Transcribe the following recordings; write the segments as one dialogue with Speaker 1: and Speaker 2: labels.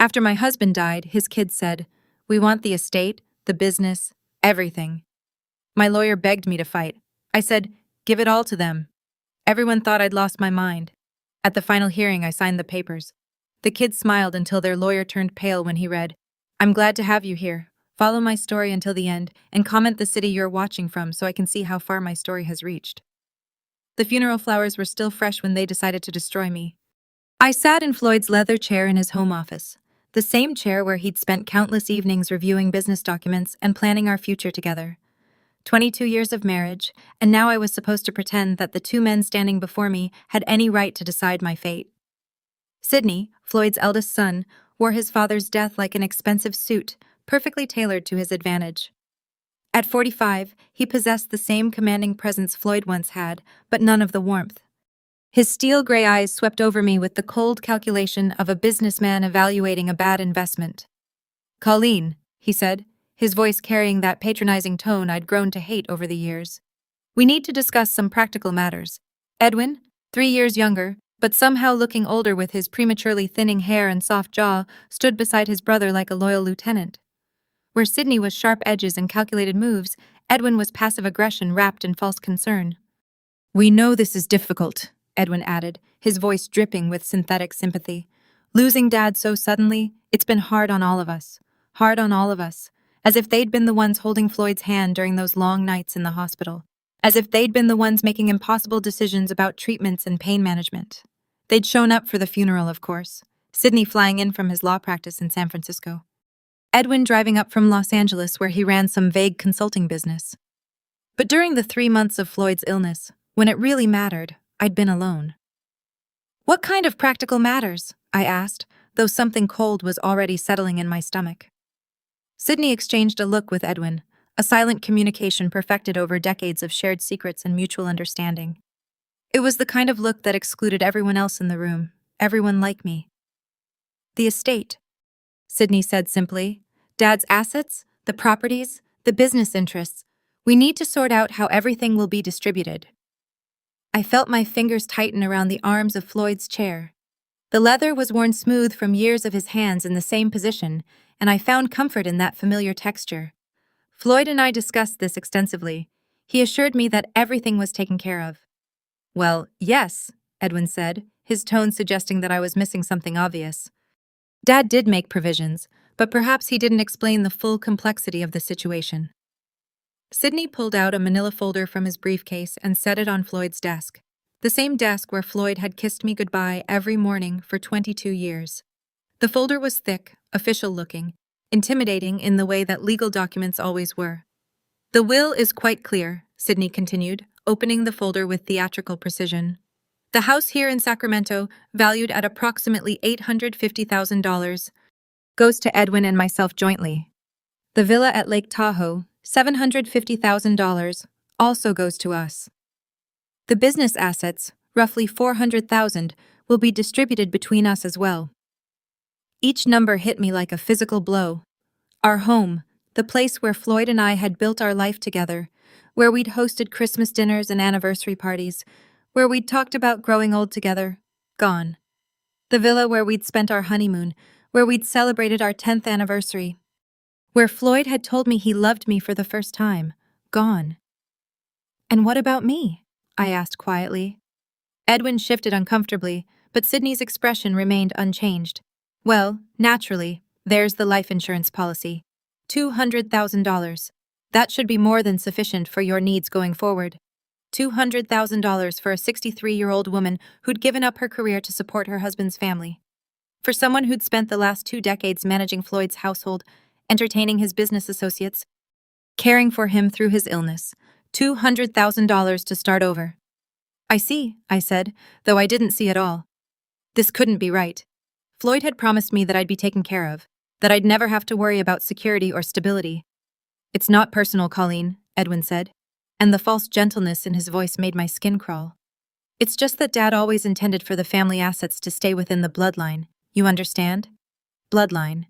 Speaker 1: After my husband died, his kids said, "We want the estate, the business, everything." My lawyer begged me to fight. I said, "Give it all to them." Everyone thought I'd lost my mind. At the final hearing, I signed the papers. The kids smiled until their lawyer turned pale when he read, "I'm glad to have you here. Follow my story until the end and comment the city you're watching from so I can see how far my story has reached." The funeral flowers were still fresh when they decided to destroy me. I sat in Floyd's leather chair in his home office, the same chair where he'd spent countless evenings reviewing business documents and planning our future together. 22 years of marriage, and now I was supposed to pretend that the two men standing before me had any right to decide my fate. Sidney, Floyd's eldest son, wore his father's death like an expensive suit, perfectly tailored to his advantage. At 45, he possessed the same commanding presence Floyd once had, but none of the warmth. His steel-gray eyes swept over me with the cold calculation of a businessman evaluating a bad investment. "Colleen," he said, his voice carrying that patronizing tone I'd grown to hate over the years. "We need to discuss some practical matters." Edwin, 3 years younger, but somehow looking older with his prematurely thinning hair and soft jaw, stood beside his brother like a loyal lieutenant. Where Sidney was sharp edges and calculated moves, Edwin was passive aggression wrapped in false concern. "We know this is difficult," Edwin added, his voice dripping with synthetic sympathy. "Losing Dad so suddenly, it's been hard on all of us. Hard on all of us. As if they'd been the ones holding Floyd's hand during those long nights in the hospital. As if they'd been the ones making impossible decisions about treatments and pain management. They'd shown up for the funeral, of course. Sidney flying in from his law practice in San Francisco. Edwin driving up from Los Angeles where he ran some vague consulting business. But during the 3 months of Floyd's illness, when it really mattered, I'd been alone. "What kind of practical matters?" I asked, though something cold was already settling in my stomach. Sidney exchanged a look with Edwin, a silent communication perfected over decades of shared secrets and mutual understanding. It was the kind of look that excluded everyone else in the room, everyone like me. "The estate," Sidney said simply. "Dad's assets, the properties, the business interests. We need to sort out how everything will be distributed." I felt my fingers tighten around the arms of Floyd's chair. The leather was worn smooth from years of his hands in the same position, and I found comfort in that familiar texture. Floyd and I discussed this extensively. He assured me that everything was taken care of. "Well, yes," Edwin said, his tone suggesting that I was missing something obvious. "Dad did make provisions, but perhaps he didn't explain the full complexity of the situation." Sidney pulled out a manila folder from his briefcase and set it on Floyd's desk, the same desk where Floyd had kissed me goodbye every morning for 22 years. The folder was thick, official-looking, intimidating in the way that legal documents always were. "The will is quite clear," Sidney continued, opening the folder with theatrical precision. "The house here in Sacramento, valued at approximately $850,000, goes to Edwin and myself jointly. The villa at Lake Tahoe, $750,000, also goes to us. The business assets, roughly $400,000, will be distributed between us as well." Each number hit me like a physical blow. Our home, the place where Floyd and I had built our life together, where we'd hosted Christmas dinners and anniversary parties, where we'd talked about growing old together, gone. The villa where we'd spent our honeymoon, where we'd celebrated our 10th anniversary, where Floyd had told me he loved me for the first time, gone. "And what about me?" I asked quietly. Edwin shifted uncomfortably, but Sidney's expression remained unchanged. "Well, naturally, there's the life insurance policy. $200,000. That should be more than sufficient for your needs going forward. $200,000 for a 63-year-old woman who'd given up her career to support her husband's family. For someone who'd spent the last 2 decades managing Floyd's household, entertaining his business associates, caring for him through his illness. $200,000 to start over." "I see," I said, though I didn't see it all. This couldn't be right. Floyd had promised me that I'd be taken care of, that I'd never have to worry about security or stability. "It's not personal, Colleen," Edwin said, and the false gentleness in his voice made my skin crawl. "It's just that Dad always intended for the family assets to stay within the bloodline. You understand? Bloodline.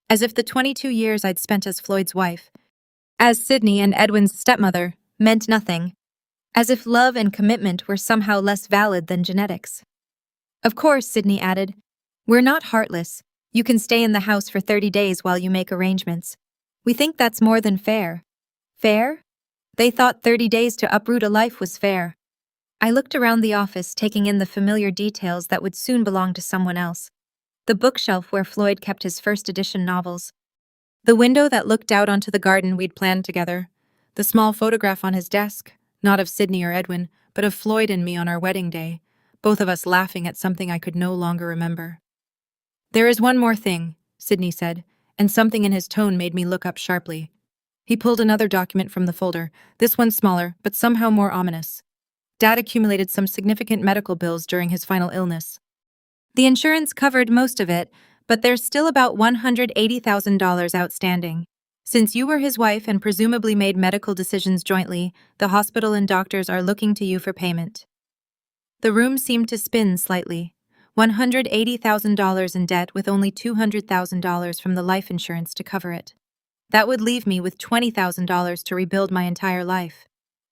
Speaker 1: As if the 22 years I'd spent as Floyd's wife, as Sidney and Edwin's stepmother, meant nothing. As if love and commitment were somehow less valid than genetics. Of course," Sidney added, "we're not heartless. You can stay in the house for 30 days while you make arrangements. We think that's more than fair. Fair? They thought 30 days to uproot a life was fair. I looked around the office, taking in the familiar details that would soon belong to someone else. The bookshelf where Floyd kept his first edition novels. The window that looked out onto the garden we'd planned together. The small photograph on his desk, not of Sydney or Edwin, but of Floyd and me on our wedding day, both of us laughing at something I could no longer remember. "There is one more thing," Sydney said, and something in his tone made me look up sharply. He pulled another document from the folder, this one smaller, but somehow more ominous. Dad accumulated some significant medical bills during his final illness. The insurance covered most of it, but there's still about $180,000 outstanding. Since you were his wife and presumably made medical decisions jointly, the hospital and doctors are looking to you for payment. The room seemed to spin slightly. $180,000 in debt with only $200,000 from the life insurance to cover it. That would leave me with $20,000 to rebuild my entire life.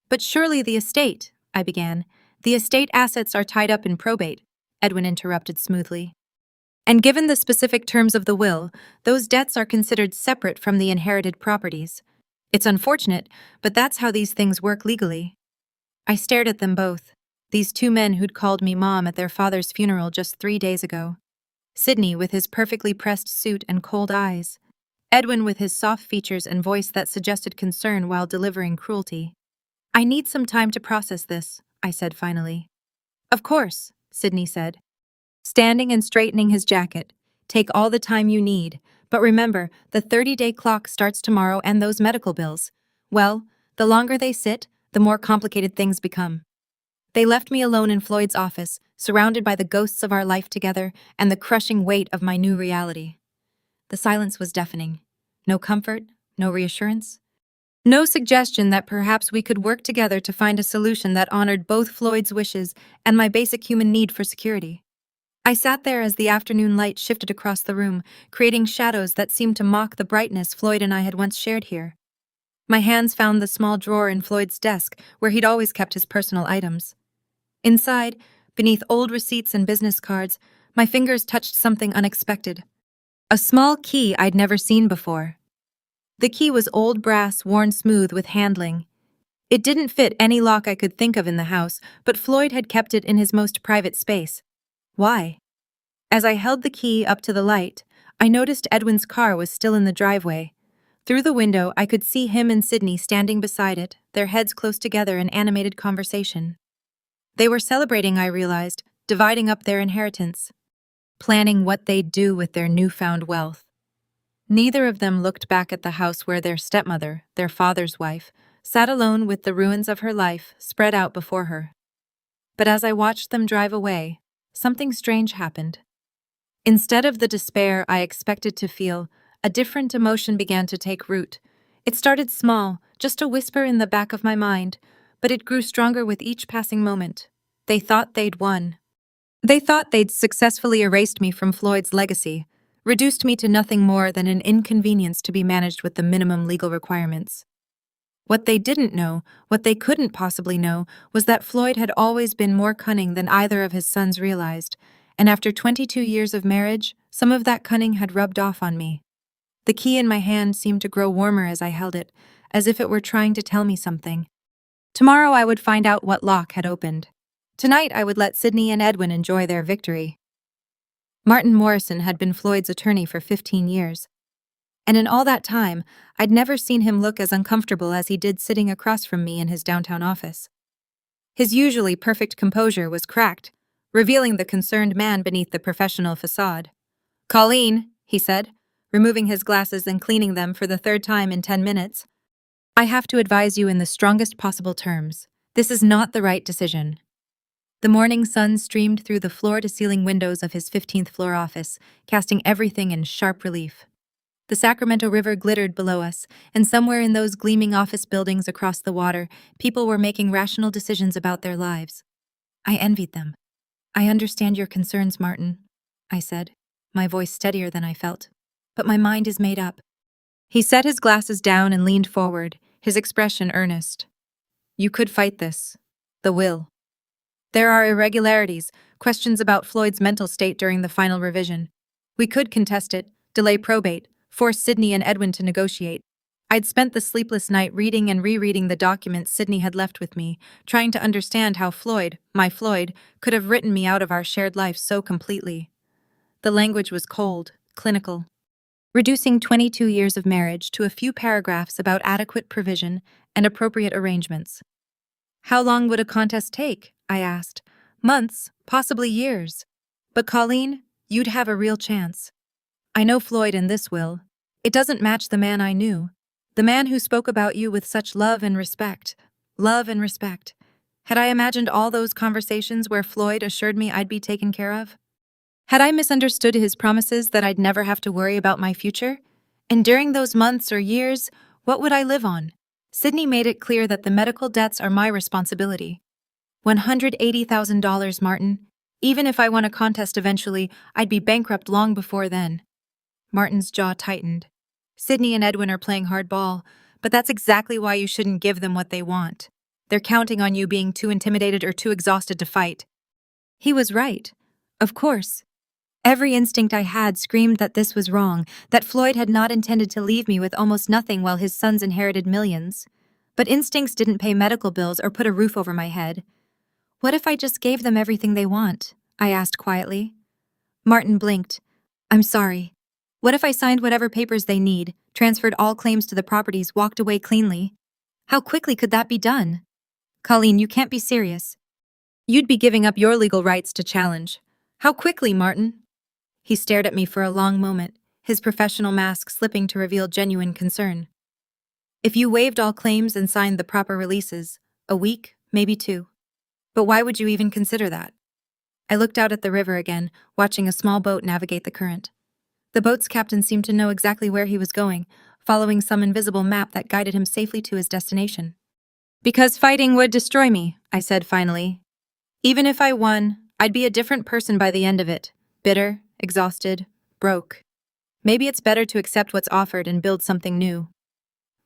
Speaker 1: "But surely the estate," I began. "The estate assets are tied up in probate," Edwin interrupted smoothly. "And given the specific terms of the will, those debts are considered separate from the inherited properties. It's unfortunate, but that's how these things work legally." I stared at them both, these two men who'd called me mom at their father's funeral just 3 days ago. Sydney with his perfectly pressed suit and cold eyes. Edwin with his soft features and voice that suggested concern while delivering cruelty. "I need some time to process this," I said finally. "Of course," Sydney said, standing and straightening his jacket. "Take all the time you need, but remember, the 30-day clock starts tomorrow and those medical bills. Well, the longer they sit, the more complicated things become." They left me alone in Floyd's office, surrounded by the ghosts of our life together and the crushing weight of my new reality. The silence was deafening. No comfort, no reassurance. No suggestion that perhaps we could work together to find a solution that honored both Floyd's wishes and my basic human need for security. I sat there as the afternoon light shifted across the room, creating shadows that seemed to mock the brightness Floyd and I had once shared here. My hands found the small drawer in Floyd's desk where he'd always kept his personal items. Inside, beneath old receipts and business cards, my fingers touched something unexpected. A small key I'd never seen before. The key was old brass worn smooth with handling. It didn't fit any lock I could think of in the house, but Floyd had kept it in his most private space. Why? As I held the key up to the light, I noticed Edwin's car was still in the driveway. Through the window, I could see him and Sydney standing beside it, their heads close together in animated conversation. They were celebrating, I realized, dividing up their inheritance, planning what they'd do with their newfound wealth. Neither of them looked back at the house where their stepmother, their father's wife, sat alone with the ruins of her life spread out before her. But as I watched them drive away, something strange happened. Instead of the despair I expected to feel, a different emotion began to take root. It started small, just a whisper in the back of my mind, but it grew stronger with each passing moment. They thought they'd won. They thought they'd successfully erased me from Floyd's legacy, reduced me to nothing more than an inconvenience to be managed with the minimum legal requirements. What they didn't know, what they couldn't possibly know, was that Floyd had always been more cunning than either of his sons realized, and after 22 years of marriage, some of that cunning had rubbed off on me. The key in my hand seemed to grow warmer as I held it, as if it were trying to tell me something. Tomorrow I would find out what lock had opened. Tonight I would let Sydney and Edwin enjoy their victory. Martin Morrison had been Floyd's attorney for 15 years. And in all that time, I'd never seen him look as uncomfortable as he did sitting across from me in his downtown office. His usually perfect composure was cracked, revealing the concerned man beneath the professional facade. "Colleen," he said, removing his glasses and cleaning them for the third time in 10 minutes. "I have to advise you in the strongest possible terms. This is not the right decision." The morning sun streamed through the floor-to-ceiling windows of his 15th floor office, casting everything in sharp relief. The Sacramento River glittered below us, and somewhere in those gleaming office buildings across the water, people were making rational decisions about their lives. I envied them. "I understand your concerns, Martin," I said, my voice steadier than I felt. "But my mind is made up." He set his glasses down and leaned forward, his expression earnest. "You could fight this. The will. There are irregularities, questions about Floyd's mental state during the final revision. We could contest it, delay probate, force Sydney and Edwin to negotiate. I'd spent the sleepless night reading and rereading the documents Sydney had left with me, trying to understand how Floyd, my Floyd, could have written me out of our shared life so completely. The language was cold, clinical, reducing 22 years of marriage to a few paragraphs about adequate provision and appropriate arrangements. How long would a contest take? I asked. Months, possibly years. But Colleen, you'd have a real chance. I know Floyd and this will. It doesn't match the man I knew. The man who spoke about you with such love and respect. Love and respect. Had I imagined all those conversations where Floyd assured me I'd be taken care of? Had I misunderstood his promises that I'd never have to worry about my future? And during those months or years, what would I live on? Sydney made it clear that the medical debts are my responsibility. $180,000, Martin. Even if I won a contest eventually, I'd be bankrupt long before then. Martin's jaw tightened. Sydney and Edwin are playing hardball, but that's exactly why you shouldn't give them what they want. They're counting on you being too intimidated or too exhausted to fight. He was right. Of course. Every instinct I had screamed that this was wrong, that Floyd had not intended to leave me with almost nothing while his sons inherited millions. But instincts didn't pay medical bills or put a roof over my head. What if I just gave them everything they want? I asked quietly. Martin blinked. I'm sorry. What if I signed whatever papers they need, transferred all claims to the properties, walked away cleanly? How quickly could that be done? Colleen, you can't be serious. You'd be giving up your legal rights to challenge. How quickly, Martin? He stared at me for a long moment, his professional mask slipping to reveal genuine concern. If you waived all claims and signed the proper releases, a week, maybe 2. But why would you even consider that? I looked out at the river again, watching a small boat navigate the current. The boat's captain seemed to know exactly where he was going, following some invisible map that guided him safely to his destination. Because fighting would destroy me, I said finally. Even if I won, I'd be a different person by the end of it. Bitter, exhausted, broke. Maybe it's better to accept what's offered and build something new.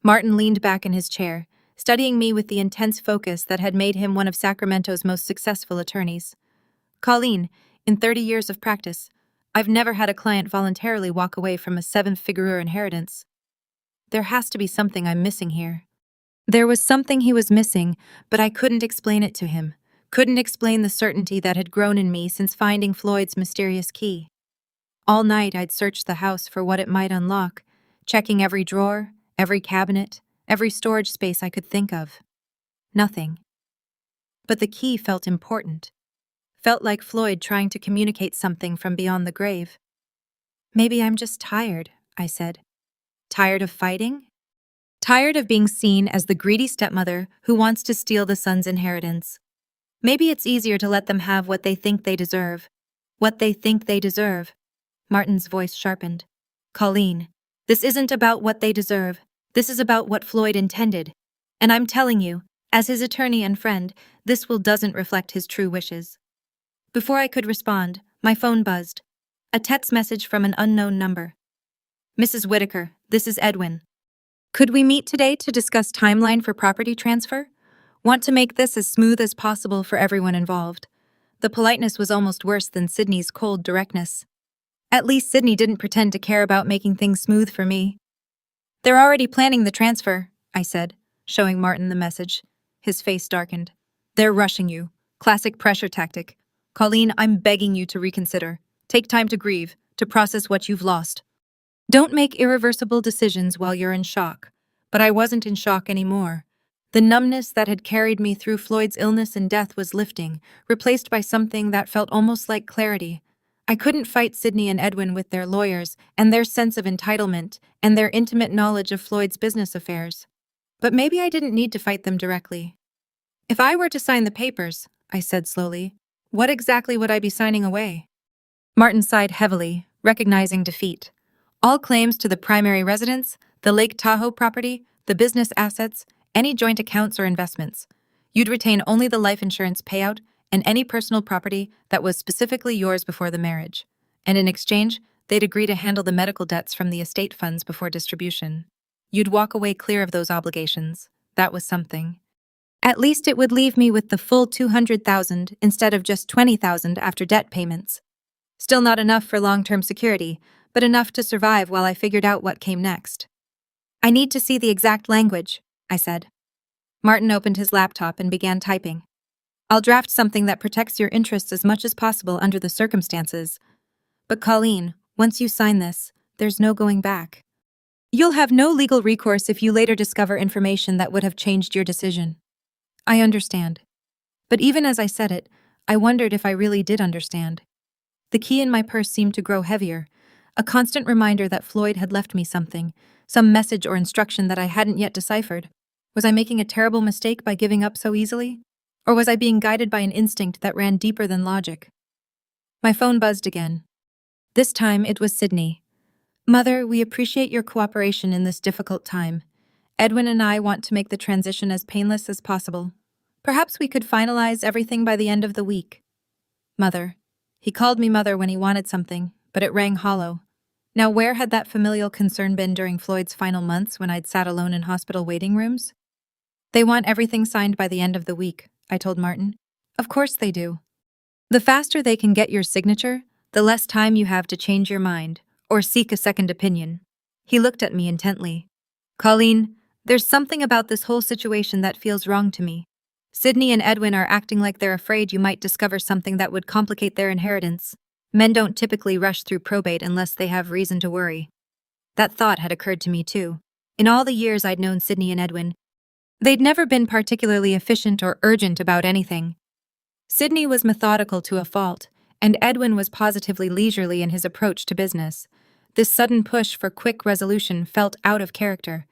Speaker 1: Martin leaned back in his chair, studying me with the intense focus that had made him one of Sacramento's most successful attorneys. Colleen, in 30 years of practice, I've never had a client voluntarily walk away from a 7-figure inheritance. There has to be something I'm missing here. There was something he was missing, but I couldn't explain it to him. Couldn't explain the certainty that had grown in me since finding Floyd's mysterious key. All night I'd searched the house for what it might unlock, checking every drawer, every cabinet, every storage space I could think of. Nothing. But the key felt important. Felt like Floyd trying to communicate something from beyond the grave. Maybe I'm just tired, I said. Tired of fighting? Tired of being seen as the greedy stepmother who wants to steal the son's inheritance. Maybe it's easier to let them have what they think they deserve. What they think they deserve. Martin's voice sharpened. Colleen, this isn't about what they deserve. This is about what Floyd intended. And I'm telling you, as his attorney and friend, this will doesn't reflect his true wishes. Before I could respond, my phone buzzed. A text message from an unknown number. Mrs. Whitaker, this is Edwin. Could we meet today to discuss timeline for property transfer? Want to make this as smooth as possible for everyone involved. The politeness was almost worse than Sydney's cold directness. At least Sydney didn't pretend to care about making things smooth for me. They're already planning the transfer, I said, showing Martin the message. His face darkened. They're rushing you. Classic pressure tactic. Colleen, I'm begging you to reconsider. Take time to grieve, to process what you've lost. Don't make irreversible decisions while you're in shock. But I wasn't in shock anymore. The numbness that had carried me through Floyd's illness and death was lifting, replaced by something that felt almost like clarity. I couldn't fight Sydney and Edwin with their lawyers and their sense of entitlement and their intimate knowledge of Floyd's business affairs. But maybe I didn't need to fight them directly. If I were to sign the papers, I said slowly, what exactly would I be signing away? Martin sighed heavily, recognizing defeat. All claims to the primary residence, the Lake Tahoe property, the business assets, any joint accounts or investments. You'd retain only the life insurance payout and any personal property that was specifically yours before the marriage. And in exchange, they'd agree to handle the medical debts from the estate funds before distribution. You'd walk away clear of those obligations. That was something. At least it would leave me with the full $200,000 instead of just $20,000 after debt payments. Still not enough for long-term security, but enough to survive while I figured out what came next. I need to see the exact language, I said. Martin opened his laptop and began typing. I'll draft something that protects your interests as much as possible under the circumstances. But Colleen, once you sign this, there's no going back. You'll have no legal recourse if you later discover information that would have changed your decision. I understand. But even as I said it, I wondered if I really did understand. The key in my purse seemed to grow heavier, a constant reminder that Floyd had left me something, some message or instruction that I hadn't yet deciphered. Was I making a terrible mistake by giving up so easily? Or was I being guided by an instinct that ran deeper than logic? My phone buzzed again. This time it was Sydney. Mother, we appreciate your cooperation in this difficult time. Edwin and I want to make the transition as painless as possible. Perhaps we could finalize everything by the end of the week. Mother. He called me mother when he wanted something, but it rang hollow. Now where had that familial concern been during Floyd's final months when I'd sat alone in hospital waiting rooms? They want everything signed by the end of the week, I told Martin. Of course they do. The faster they can get your signature, the less time you have to change your mind or seek a second opinion. He looked at me intently. Colleen, there's something about this whole situation that feels wrong to me. Sydney and Edwin are acting like they're afraid you might discover something that would complicate their inheritance. Men don't typically rush through probate unless they have reason to worry. That thought had occurred to me too. In all the years I'd known Sydney and Edwin, they'd never been particularly efficient or urgent about anything. Sydney was methodical to a fault, and Edwin was positively leisurely in his approach to business. This sudden push for quick resolution felt out of character.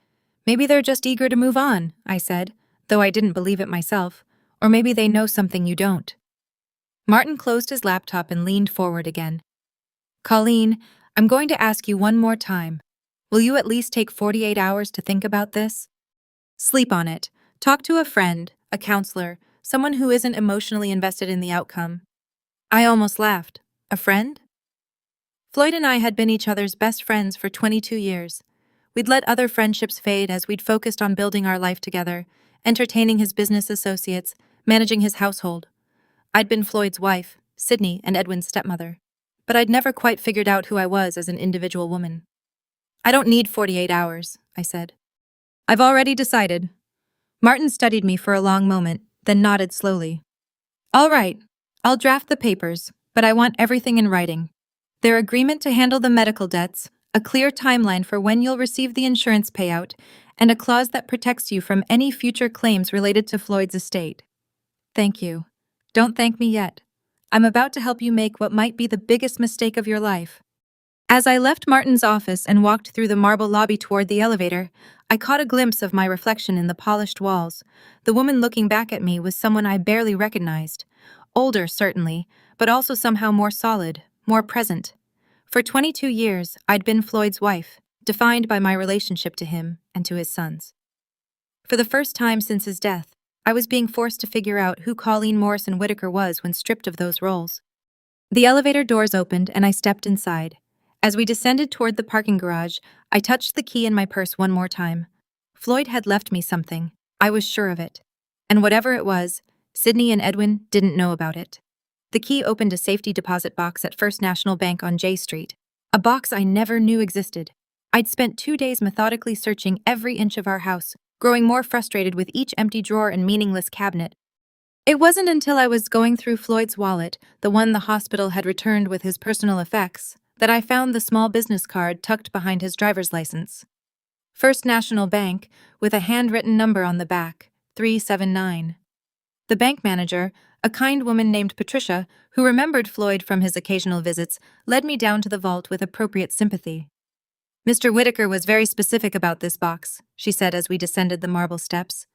Speaker 1: Maybe they're just eager to move on, I said, though I didn't believe it myself. Or maybe they know something you don't. Martin closed his laptop and leaned forward again. Colleen, I'm going to ask you one more time. Will you at least take 48 hours to think about this? Sleep on it. Talk to a friend, a counselor, someone who isn't emotionally invested in the outcome. I almost laughed. A friend? Floyd and I had been each other's best friends for 22 years. We'd let other friendships fade as we'd focused on building our life together, entertaining his business associates, managing his household. I'd been Floyd's wife, Sydney, and Edwin's stepmother. But I'd never quite figured out who I was as an individual woman. I don't need 48 hours, I said. I've already decided. Martin studied me for a long moment, then nodded slowly. All right, I'll draft the papers, but I want everything in writing. Their agreement to handle the medical debts, a clear timeline for when you'll receive the insurance payout, and a clause that protects you from any future claims related to Floyd's estate. Thank you. Don't thank me yet. I'm about to help you make what might be the biggest mistake of your life. As I left Martin's office and walked through the marble lobby toward the elevator, I caught a glimpse of my reflection in the polished walls. The woman looking back at me was someone I barely recognized. Older, certainly, but also somehow more solid, more present. For 22 years, I'd been Floyd's wife, defined by my relationship to him and to his sons. For the first time since his death, I was being forced to figure out who Colleen Morrison Whitaker was when stripped of those roles. The elevator doors opened and I stepped inside. As we descended toward the parking garage, I touched the key in my purse one more time. Floyd had left me something. I was sure of it. And whatever it was, Sydney and Edwin didn't know about it. The key opened a safety deposit box at First National Bank on J Street, a box I never knew existed. I'd spent 2 days methodically searching every inch of our house, growing more frustrated with each empty drawer and meaningless cabinet. It wasn't until I was going through Floyd's wallet, the one the hospital had returned with his personal effects, that I found the small business card tucked behind his driver's license. First National Bank, with a handwritten number on the back, 379. The bank manager, a kind woman named Patricia, who remembered Floyd from his occasional visits, led me down to the vault with appropriate sympathy. Mr. Whitaker was very specific about this box, she said as we descended the marble steps.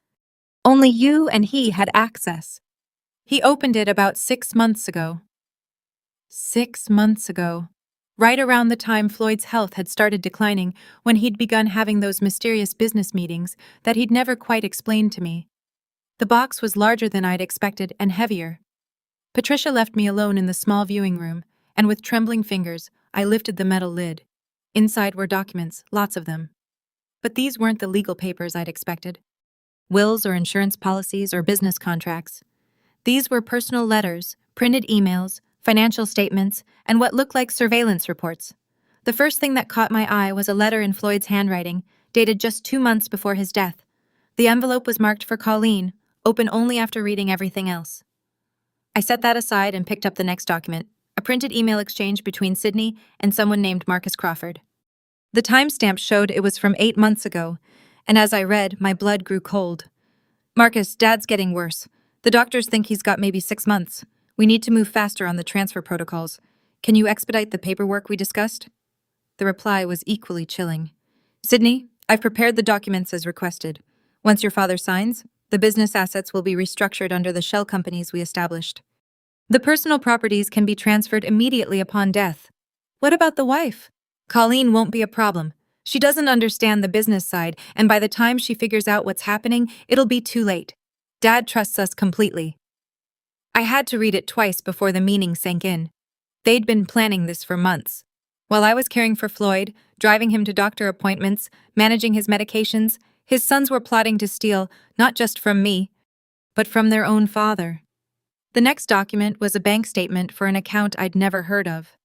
Speaker 1: Only you and he had access. He opened it about 6 months ago. 6 months ago. Right around the time Floyd's health had started declining, when he'd begun having those mysterious business meetings that he'd never quite explained to me. The box was larger than I'd expected and heavier. Patricia left me alone in the small viewing room, and with trembling fingers, I lifted the metal lid. Inside were documents, lots of them. But these weren't the legal papers I'd expected. Wills or insurance policies or business contracts. These were personal letters, printed emails, financial statements, and what looked like surveillance reports. The first thing that caught my eye was a letter in Floyd's handwriting, dated just 2 months before his death. The envelope was marked for Colleen, open only after reading everything else. I set that aside and picked up the next document, a printed email exchange between Sydney and someone named Marcus Crawford. The timestamp showed it was from 8 months ago, and as I read, my blood grew cold. Marcus, Dad's getting worse. The doctors think he's got maybe 6 months. We need to move faster on the transfer protocols. Can you expedite the paperwork we discussed? The reply was equally chilling. Sydney, I've prepared the documents as requested. Once your father signs, the business assets will be restructured under the shell companies we established. The personal properties can be transferred immediately upon death. What about the wife? Colleen won't be a problem. She doesn't understand the business side, and by the time she figures out what's happening, it'll be too late. Dad trusts us completely. I had to read it twice before the meaning sank in. They'd been planning this for months. While I was caring for Floyd, driving him to doctor appointments, managing his medications, his sons were plotting to steal, not just from me, but from their own father. The next document was a bank statement for an account I'd never heard of.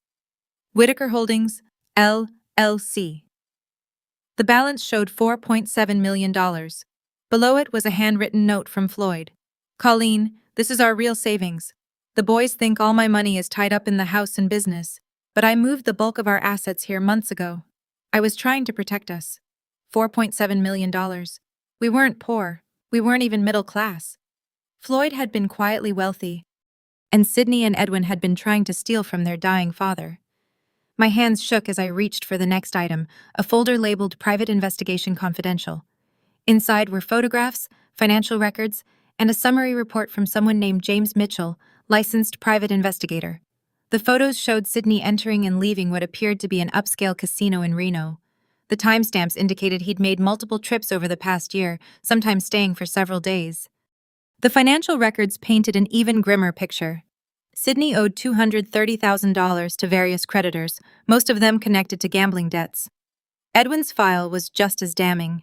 Speaker 1: Whitaker Holdings, LLC. The balance showed $4.7 million. Below it was a handwritten note from Floyd. Colleen, this is our real savings. The boys think all my money is tied up in the house and business, but I moved the bulk of our assets here months ago. I was trying to protect us. $4.7 million. We weren't poor. We weren't even middle class. Floyd had been quietly wealthy, and Sydney and Edwin had been trying to steal from their dying father. My hands shook as I reached for the next item, a folder labeled Private Investigation Confidential. Inside were photographs, financial records, and a summary report from someone named James Mitchell, licensed private investigator. The photos showed Sydney entering and leaving what appeared to be an upscale casino in Reno. The timestamps indicated he'd made multiple trips over the past year, sometimes staying for several days. The financial records painted an even grimmer picture. Sydney owed $230,000 to various creditors, most of them connected to gambling debts. Edwin's file was just as damning.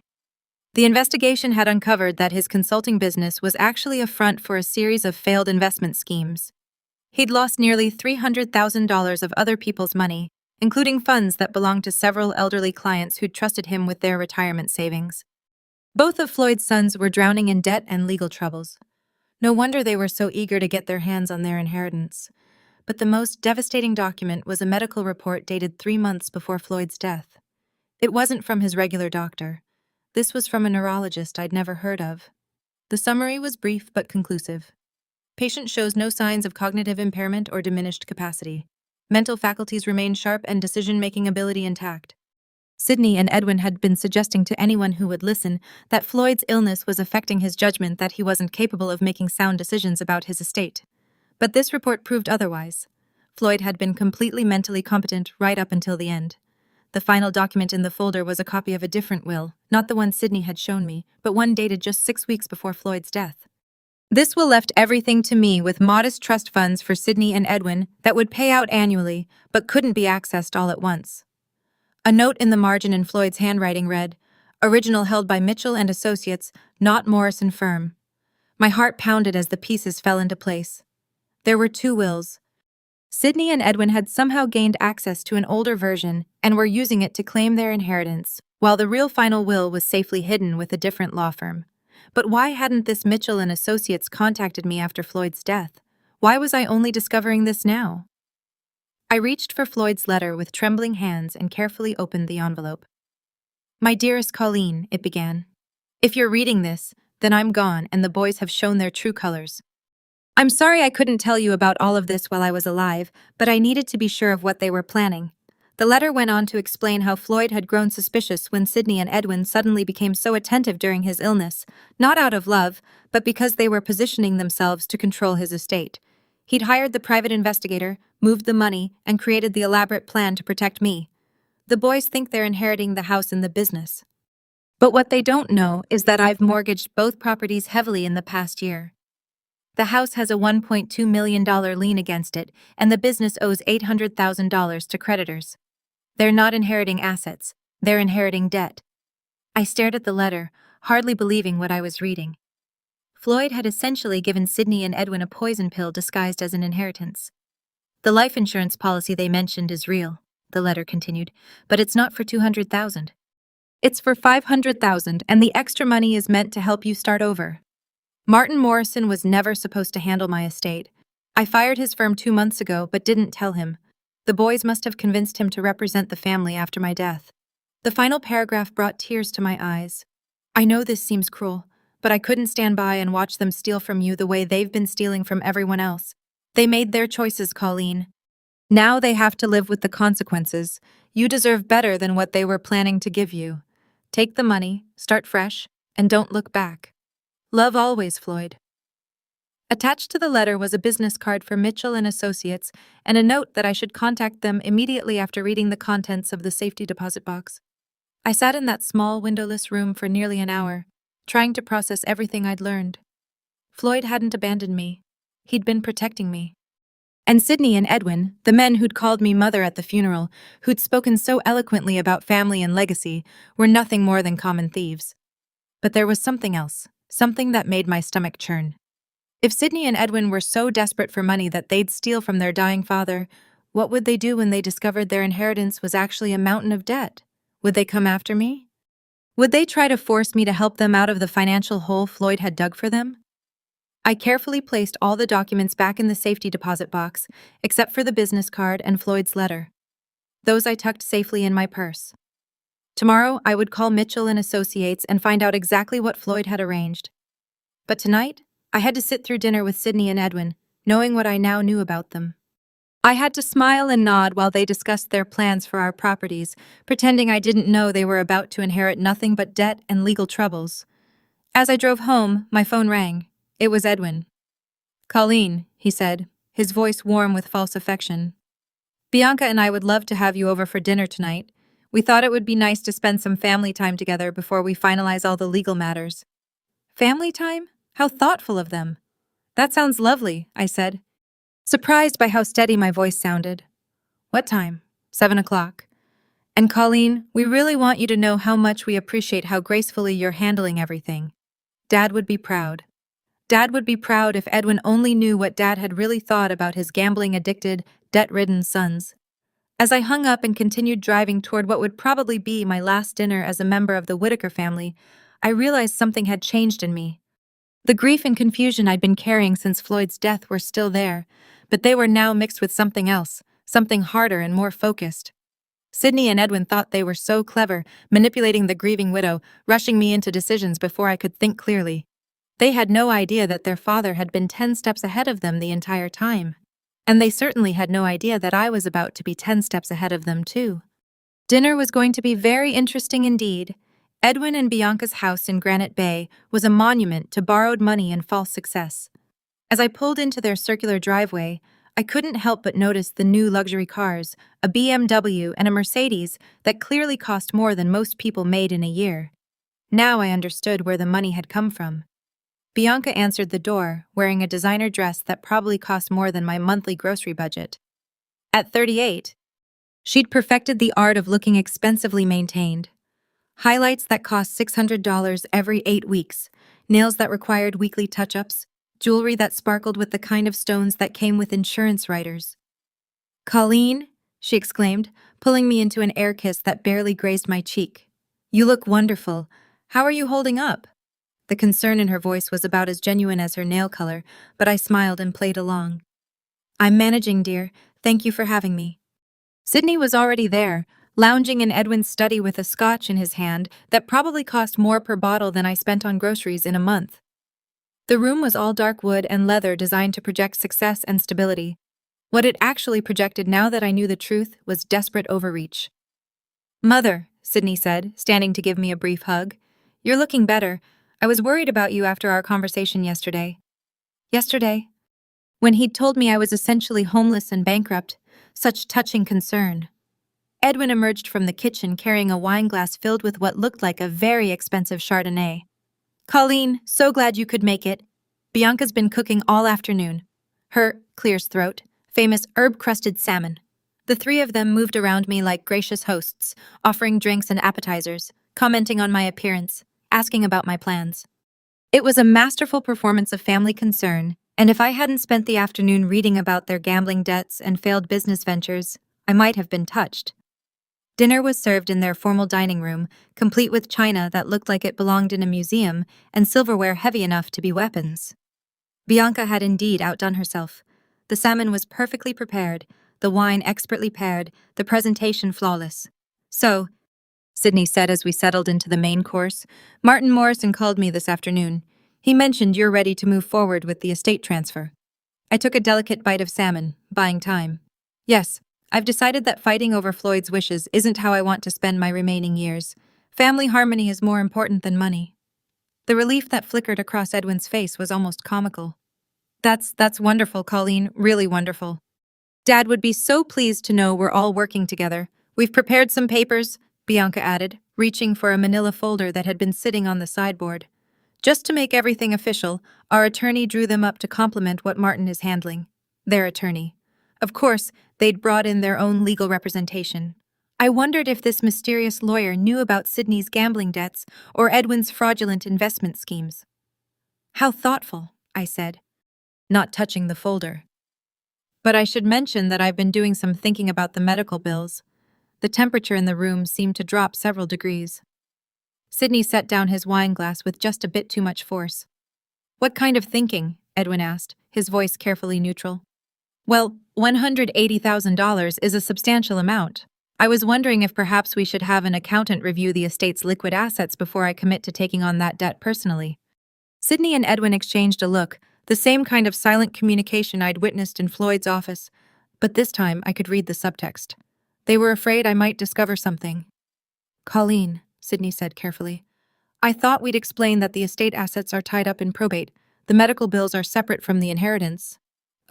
Speaker 1: The investigation had uncovered that his consulting business was actually a front for a series of failed investment schemes. He'd lost nearly $300,000 of other people's money, including funds that belonged to several elderly clients who'd trusted him with their retirement savings. Both of Floyd's sons were drowning in debt and legal troubles. No wonder they were so eager to get their hands on their inheritance. But the most devastating document was a medical report dated 3 months before Floyd's death. It wasn't from his regular doctor. This was from a neurologist I'd never heard of. The summary was brief but conclusive. Patient shows no signs of cognitive impairment or diminished capacity. Mental faculties remain sharp and decision-making ability intact. Sydney and Edwin had been suggesting to anyone who would listen that Floyd's illness was affecting his judgment, that he wasn't capable of making sound decisions about his estate. But this report proved otherwise. Floyd had been completely mentally competent right up until the end. The final document in the folder was a copy of a different will, not the one Sydney had shown me, but one dated just 6 weeks before Floyd's death. This will left everything to me, with modest trust funds for Sydney and Edwin that would pay out annually, but couldn't be accessed all at once. A note in the margin in Floyd's handwriting read, "Original held by Mitchell and Associates, not Morrison Firm." My heart pounded as the pieces fell into place. There were 2 wills. Sydney and Edwin had somehow gained access to an older version and were using it to claim their inheritance, while the real final will was safely hidden with a different law firm. But why hadn't this Mitchell and Associates contacted me after Floyd's death? Why was I only discovering this now? I reached for Floyd's letter with trembling hands and carefully opened the envelope. "My dearest Colleen," it began. "If you're reading this, then I'm gone and the boys have shown their true colors. I'm sorry I couldn't tell you about all of this while I was alive, but I needed to be sure of what they were planning." The letter went on to explain how Floyd had grown suspicious when Sydney and Edwin suddenly became so attentive during his illness, not out of love, but because they were positioning themselves to control his estate. He'd hired the private investigator, moved the money, and created the elaborate plan to protect me. The boys think they're inheriting the house and the business. But what they don't know is that I've mortgaged both properties heavily in the past year. The house has a $1.2 million lien against it, and the business owes $800,000 to creditors. They're not inheriting assets, they're inheriting debt. I stared at the letter, hardly believing what I was reading. Floyd had essentially given Sydney and Edwin a poison pill disguised as an inheritance. The life insurance policy they mentioned is real, the letter continued, but it's not for 200,000. It's for 500,000, and the extra money is meant to help you start over. Martin Morrison was never supposed to handle my estate. I fired his firm 2 months ago, but didn't tell him. The boys must have convinced him to represent the family after my death. The final paragraph brought tears to my eyes. I know this seems cruel, but I couldn't stand by and watch them steal from you the way they've been stealing from everyone else. They made their choices, Colleen. Now they have to live with the consequences. You deserve better than what they were planning to give you. Take the money, start fresh, and don't look back. Love always, Floyd. Attached to the letter was a business card for Mitchell and Associates and a note that I should contact them immediately after reading the contents of the safety deposit box. I sat in that small, windowless room for nearly an hour, trying to process everything I'd learned. Floyd hadn't abandoned me. He'd been protecting me. And Sydney and Edwin, the men who'd called me mother at the funeral, who'd spoken so eloquently about family and legacy, were nothing more than common thieves. But there was something else, something that made my stomach churn. If Sydney and Edwin were so desperate for money that they'd steal from their dying father, what would they do when they discovered their inheritance was actually a mountain of debt? Would they come after me? Would they try to force me to help them out of the financial hole Floyd had dug for them? I carefully placed all the documents back in the safety deposit box, except for the business card and Floyd's letter. Those I tucked safely in my purse. Tomorrow, I would call Mitchell and Associates and find out exactly what Floyd had arranged. But tonight, I had to sit through dinner with Sydney and Edwin, knowing what I now knew about them. I had to smile and nod while they discussed their plans for our properties, pretending I didn't know they were about to inherit nothing but debt and legal troubles. As I drove home, my phone rang. It was Edwin. "Colleen," he said, his voice warm with false affection. "Bianca and I would love to have you over for dinner tonight. We thought it would be nice to spend some family time together before we finalize all the legal matters." "Family time? How thoughtful of them." "That sounds lovely," I said, surprised by how steady my voice sounded. "What time?" 7 o'clock. "And Colleen, we really want you to know how much we appreciate how gracefully you're handling everything. Dad would be proud. Dad would be proud if Edwin only knew what Dad had really thought about his gambling-addicted, debt-ridden sons." As I hung up and continued driving toward what would probably be my last dinner as a member of the Whitaker family, I realized something had changed in me. The grief and confusion I'd been carrying since Floyd's death were still there, but they were now mixed with something else, something harder and more focused. Sydney and Edwin thought they were so clever, manipulating the grieving widow, rushing me into decisions before I could think clearly. They had no idea that their father had been 10 steps ahead of them the entire time. And they certainly had no idea that I was about to be 10 steps ahead of them, too. Dinner was going to be very interesting indeed. Edwin and Bianca's house in Granite Bay was a monument to borrowed money and false success. As I pulled into their circular driveway, I couldn't help but notice the new luxury cars, a BMW and a Mercedes that clearly cost more than most people made in a year. Now I understood where the money had come from. Bianca answered the door, wearing a designer dress that probably cost more than my monthly grocery budget. At 38, she'd perfected the art of looking expensively maintained. Highlights that cost $600 every 8 weeks, nails that required weekly touch-ups, jewelry that sparkled with the kind of stones that came with insurance riders. "Colleen," she exclaimed, pulling me into an air kiss that barely grazed my cheek. "You look wonderful. How are you holding up?" The concern in her voice was about as genuine as her nail color, but I smiled and played along. "I'm managing, dear. Thank you for having me." Sydney was already there, lounging in Edwin's study with a scotch in his hand that probably cost more per bottle than I spent on groceries in a month. The room was all dark wood and leather designed to project success and stability. What it actually projected now that I knew the truth was desperate overreach. "Mother," Sydney said, standing to give me a brief hug, "you're looking better. I was worried about you after our conversation yesterday." Yesterday? When he'd told me I was essentially homeless and bankrupt, such touching concern. Edwin emerged from the kitchen carrying a wine glass filled with what looked like a very expensive Chardonnay. "Colleen, so glad you could make it. Bianca's been cooking all afternoon. Her, clears throat, famous herb-crusted salmon." The three of them moved around me like gracious hosts, offering drinks and appetizers, commenting on my appearance, asking about my plans. It was a masterful performance of family concern, And if I hadn't spent the afternoon reading about their gambling debts and failed business ventures, I might have been touched. Dinner was served in their formal dining room, complete with china that looked like it belonged in a museum and silverware heavy enough to be weapons. Bianca had indeed outdone herself. The salmon was perfectly prepared, the wine expertly paired, the presentation flawless. So, Sydney said as we settled into the main course, Martin Morrison called me this afternoon. He mentioned you're ready to move forward with the estate transfer. I took a delicate bite of salmon, buying time. Yes, I've decided that fighting over Floyd's wishes isn't how I want to spend my remaining years. Family harmony is more important than money. The relief that flickered across Edwin's face was almost comical. That's wonderful, Colleen, really wonderful. Dad would be so pleased to know we're all working together. We've prepared some papers, Bianca added, reaching for a manila folder that had been sitting on the sideboard. Just to make everything official, our attorney drew them up to complement what Martin is handling. Their attorney. Of course, they'd brought in their own legal representation. I wondered if this mysterious lawyer knew about Sydney's gambling debts or Edwin's fraudulent investment schemes. How thoughtful, I said, not touching the folder. But I should mention that I've been doing some thinking about the medical bills. The temperature in the room seemed to drop several degrees. Sydney set down his wine glass with just a bit too much force. What kind of thinking? Edwin asked, his voice carefully neutral. Well, $180,000 is a substantial amount. I was wondering if perhaps we should have an accountant review the estate's liquid assets before I commit to taking on that debt personally. Sydney and Edwin exchanged a look, the same kind of silent communication I'd witnessed in Floyd's office, but this time I could read the subtext. They were afraid I might discover something. Colleen, Sydney said carefully, I thought we'd explain that the estate assets are tied up in probate. The medical bills are separate from the inheritance.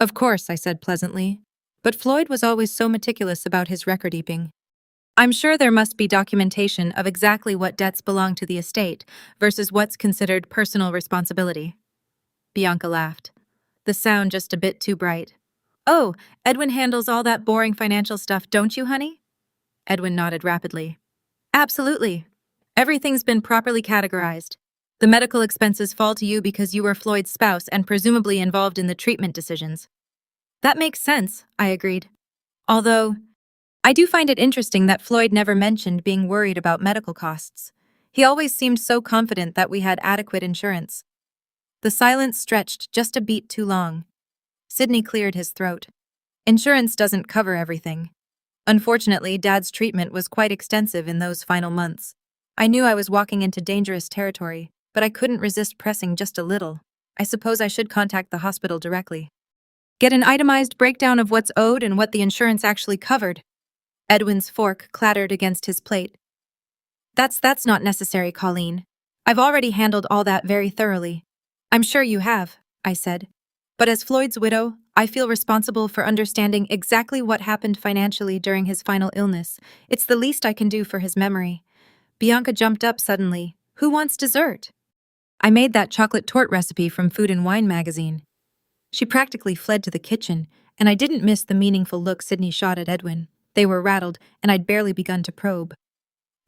Speaker 1: Of course, I said pleasantly, but Floyd was always so meticulous about his record-keeping. I'm sure there must be documentation of exactly what debts belong to the estate versus what's considered personal responsibility. Bianca laughed, the sound just a bit too bright. Oh, Edwin handles all that boring financial stuff, don't you, honey? Edwin nodded rapidly. Absolutely. Everything's been properly categorized. The medical expenses fall to you because you were Floyd's spouse and presumably involved in the treatment decisions. That makes sense, I agreed. Although, I do find it interesting that Floyd never mentioned being worried about medical costs. He always seemed so confident that we had adequate insurance. The silence stretched just a beat too long. Sydney cleared his throat. Insurance doesn't cover everything. Unfortunately, Dad's treatment was quite extensive in those final months. I knew I was walking into dangerous territory, but I couldn't resist pressing just a little. I suppose I should contact the hospital directly. Get an itemized breakdown of what's owed and what the insurance actually covered. Edwin's fork clattered against his plate. That's not necessary, Colleen. I've already handled all that very thoroughly. I'm sure you have, I said. But as Floyd's widow, I feel responsible for understanding exactly what happened financially during his final illness. It's the least I can do for his memory. Bianca jumped up suddenly. Who wants dessert? I made that chocolate torte recipe from Food and Wine magazine. She practically fled to the kitchen, and I didn't miss the meaningful look Sydney shot at Edwin. They were rattled, and I'd barely begun to probe.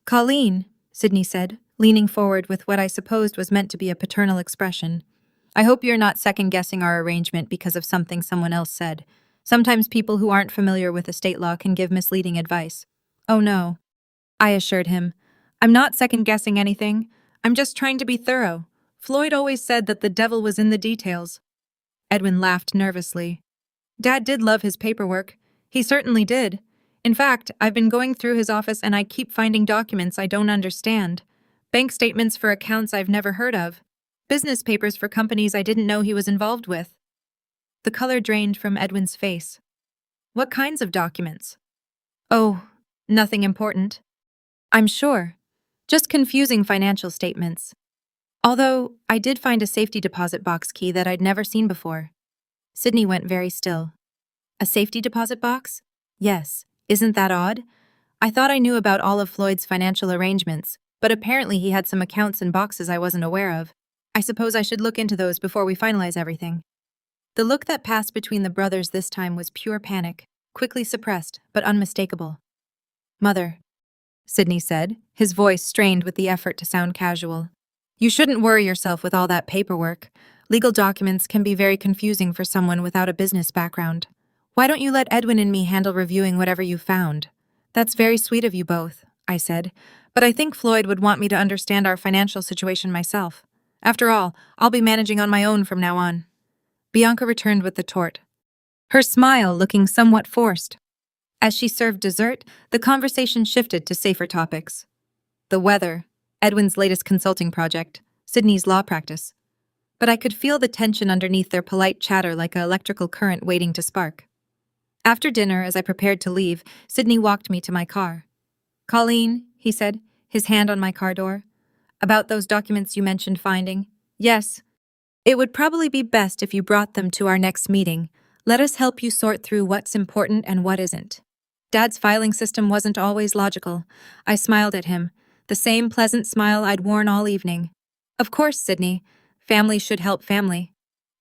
Speaker 1: Colleen, Sydney said, leaning forward with what I supposed was meant to be a paternal expression. I hope you're not second-guessing our arrangement because of something someone else said. Sometimes people who aren't familiar with estate law can give misleading advice. Oh no, I assured him. I'm not second-guessing anything. I'm just trying to be thorough. Floyd always said that the devil was in the details. Edwin laughed nervously. Dad did love his paperwork. He certainly did. In fact, I've been going through his office and I keep finding documents I don't understand. Bank statements for accounts I've never heard of. Business papers for companies I didn't know he was involved with. The color drained from Edwin's face. What kinds of documents? Oh, nothing important. I'm sure. Just confusing financial statements. Although, I did find a safety deposit box key that I'd never seen before. Sydney went very still. A safety deposit box? Yes. Isn't that odd? I thought I knew about all of Floyd's financial arrangements, but apparently he had some accounts and boxes I wasn't aware of. I suppose I should look into those before we finalize everything. The look that passed between the brothers this time was pure panic, quickly suppressed, but unmistakable. Mother, Sydney said, his voice strained with the effort to sound casual. You shouldn't worry yourself with all that paperwork. Legal documents can be very confusing for someone without a business background. Why don't you let Edwin and me handle reviewing whatever you found? That's very sweet of you both, I said, but I think Floyd would want me to understand our financial situation myself. After all, I'll be managing on my own from now on. Bianca returned with the tort, her smile looking somewhat forced. As she served dessert, the conversation shifted to safer topics. The weather, Edwin's latest consulting project, Sydney's law practice. But I could feel the tension underneath their polite chatter like an electrical current waiting to spark. After dinner, as I prepared to leave, Sydney walked me to my car. "Colleen," he said, his hand on my car door. "About those documents you mentioned finding?" "Yes. It would probably be best if you brought them to our next meeting. Let us help you sort through what's important and what isn't." Dad's filing system wasn't always logical. I smiled at him, the same pleasant smile I'd worn all evening. "Of course, Sydney. Family should help family."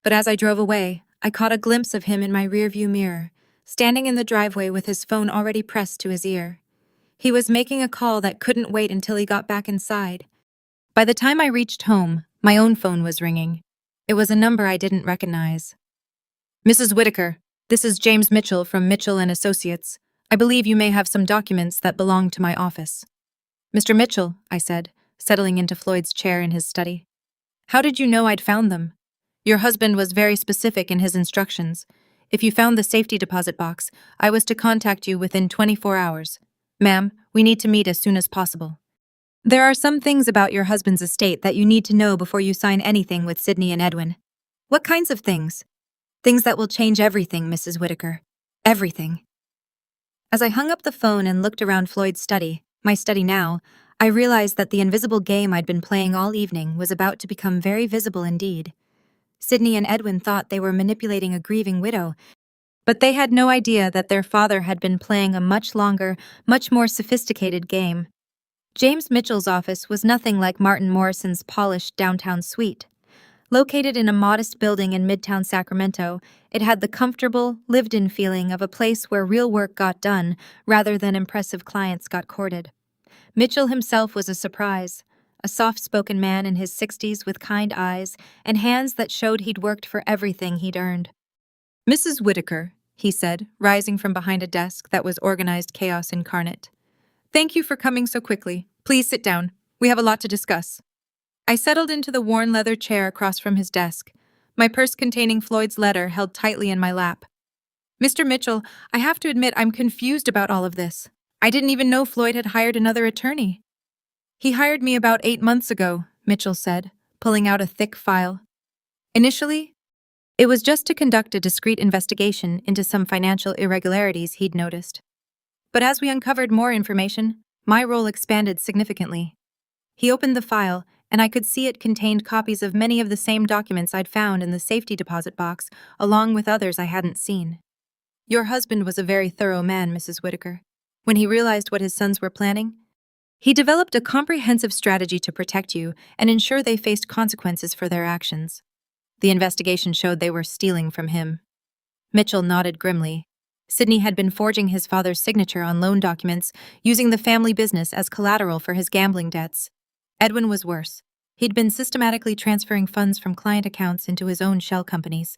Speaker 1: But as I drove away, I caught a glimpse of him in my rearview mirror, standing in the driveway with his phone already pressed to his ear. He was making a call that couldn't wait until he got back inside. By the time I reached home, my own phone was ringing. It was a number I didn't recognize. "Mrs. Whitaker, this is James Mitchell from Mitchell & Associates. I believe you may have some documents that belong to my office." "Mr. Mitchell," I said, settling into Floyd's chair in his study. "How did you know I'd found them?" "Your husband was very specific in his instructions. If you found the safety deposit box, I was to contact you within 24 hours. Ma'am, we need to meet as soon as possible. There are some things about your husband's estate that you need to know before you sign anything with Sydney and Edwin." "What kinds of things?" "Things that will change everything, Mrs. Whitaker. Everything." As I hung up the phone and looked around Floyd's study, my study now, I realized that the invisible game I'd been playing all evening was about to become very visible indeed. Sydney and Edwin thought they were manipulating a grieving widow, but they had no idea that their father had been playing a much longer, much more sophisticated game. James Mitchell's office was nothing like Martin Morrison's polished downtown suite. Located in a modest building in Midtown Sacramento, it had the comfortable, lived-in feeling of a place where real work got done rather than impressive clients got courted. Mitchell himself was a surprise, a soft-spoken man in his 60s with kind eyes and hands that showed he'd worked for everything he'd earned. "Mrs. Whitaker," he said, rising from behind a desk that was organized chaos incarnate. "Thank you for coming so quickly. Please sit down. We have a lot to discuss." I settled into the worn leather chair across from his desk, my purse containing Floyd's letter held tightly in my lap. "Mr. Mitchell, I have to admit I'm confused about all of this. I didn't even know Floyd had hired another attorney." "He hired me about 8 months ago," Mitchell said, pulling out a thick file. "Initially, it was just to conduct a discreet investigation into some financial irregularities he'd noticed. But as we uncovered more information, my role expanded significantly." He opened the file, and I could see it contained copies of many of the same documents I'd found in the safety deposit box, along with others I hadn't seen. "Your husband was a very thorough man, Mrs. Whitaker. When he realized what his sons were planning, he developed a comprehensive strategy to protect you and ensure they faced consequences for their actions. The investigation showed they were stealing from him." Mitchell nodded grimly. Sydney had been forging his father's signature on loan documents, using the family business as collateral for his gambling debts. Edwin was worse. He'd been systematically transferring funds from client accounts into his own shell companies.